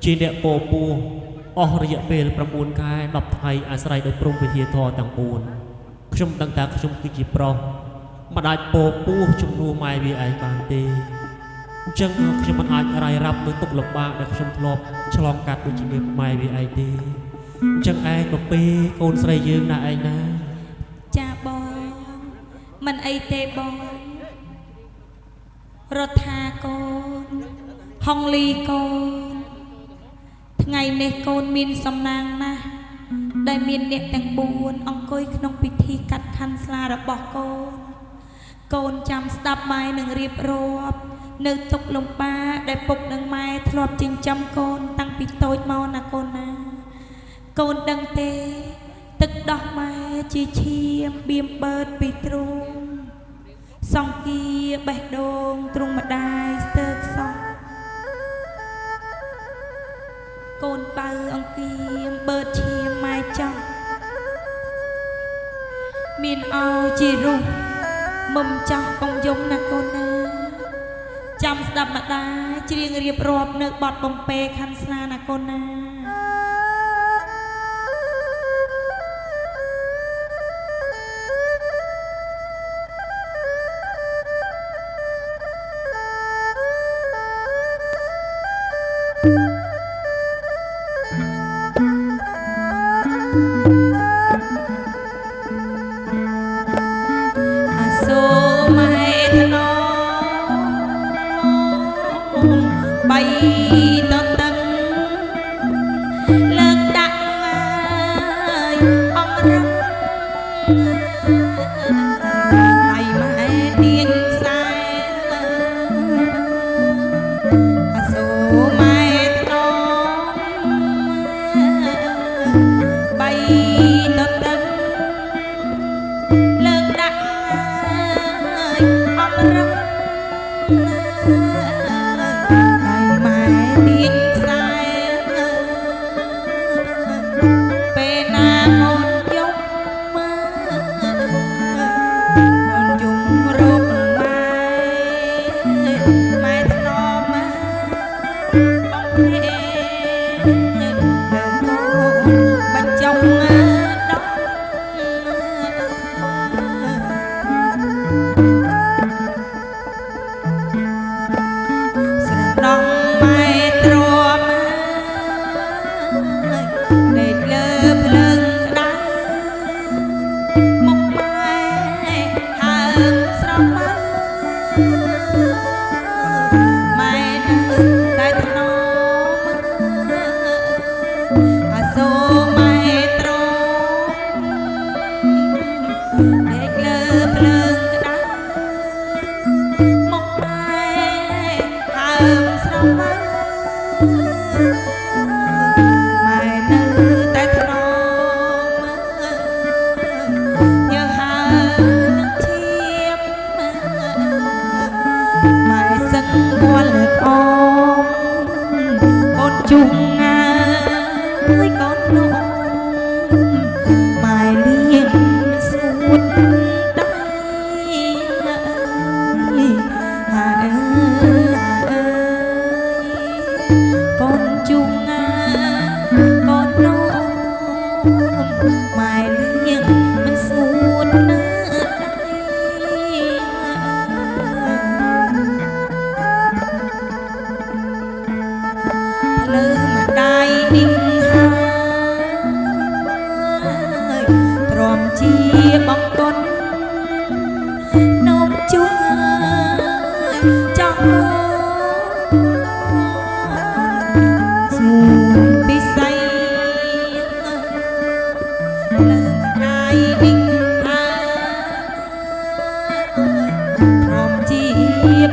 Chỉ đẹp bồ bùa, ở rìa bềประมูล ខែ 10 ថ្ងៃ អាស្រ័យ ដោយ ព្រំ វិហារ ធម៌ ទាំង 4 ខ្ញុំ ដឹង ថា ខ្ញុំ គឺជា ប្រុស មិន អាច បោពោះ ជំនួស ម៉ែ វា ឯង បាន ទេ អញ្ចឹង ខ្ញុំ មិន អាច រាយរាប់ នឹង ទុក្ខ លំបាក ដែល ខ្ញុំ ធ្លាប់ ឆ្លង កាត់ ដូច ជា ម៉ែ វា ឯង ទេ អញ្ចឹង ឯង បំពេ កូន ស្រី យើង ណា ឯង ណា ចា បង មិន អី ទេ បង រដ្ឋា កូន ហុងលី កូន ថ្ងៃនេះកូនមានសំណាងណាស់ដែលមានអ្នកទាំង4អង្គុយក្នុងពិធីកាត់ខណ្ឌស្លារបស់កូនកូនចាំស្ដាប់ម៉ែនឹងរៀបរាប់នៅទុកលំបាកដែលពុកនិងម៉ែធ្លាប់ចិញ្ចឹមកូនតាំងពីតូចមកណាកូនណាកូនដឹងទេទឹកដោះម៉ែជាឈាមបៀមបឺតពីទ្រូងសង្គាបេះដូងទ្រូងម្ដាយស្ទើរខ្សោះកូនបើអង្គាមបឺតឈាមម៉ែចោះមានអោជារុះមុំចាស់កុំយំណាកូនណាចាំស្ដាប់ម្ដាយច្រៀងរៀបរាប់នៅបទបំពេខណ្ឌស្លាណាកូនណាបីតតឹងលើកដាក់អង្គរឹងហើយម៉ែទៀងខ្សែអាសូម៉ែថ្នមបីតតឹងលើកដាក់អង្គរឹង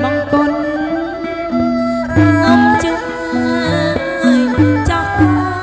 បង្គន់អមជើងចោះ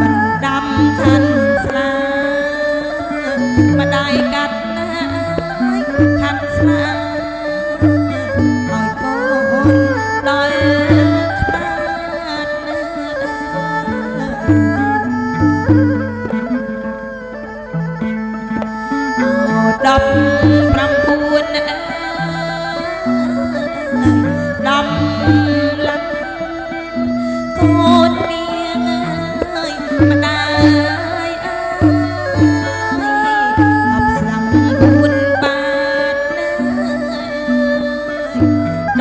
មិនដាំខាន់ស្លាម្ដាយកាត់ណាយខាន់ស្លាឲ្យកូនដល់ខ្នាត10 ឡាក់កូននាងអើយម្ដាយអើយ10ស្លាំង4បាត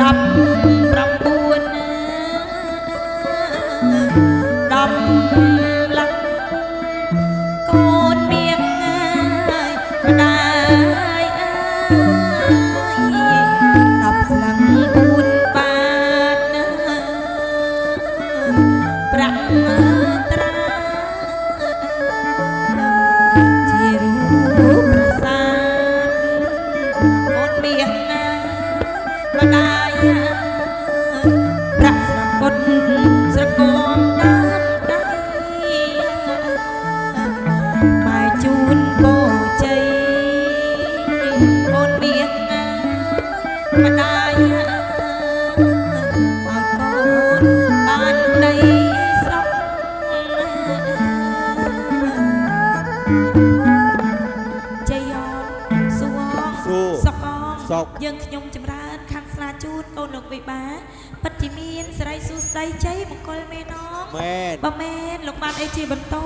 ណា10 ឡាក់កូននាងអើយម្ដាយអើយ10ស្លាំង4បាតណាប្រាក់ត្រាជារូបប្រាសាទកូនមាសណាម្ដាយអើយប្រាក់ស្រកុតស្រគំដើមដៃម៉ែជូនបូជ័យកូនមាសណាម្ដាយអើយឲ្យកូនបានក្ដីសុខជ័យអងសួងសុខអងយើងខ្ញុំចម្រើនខាន់ស្លាជូនកូនលោកវិបាពិតជាមានសិរីសួស្ដីជ័យមង្គលមេនង មែន បើមែនលោកបានអីជាបន្ត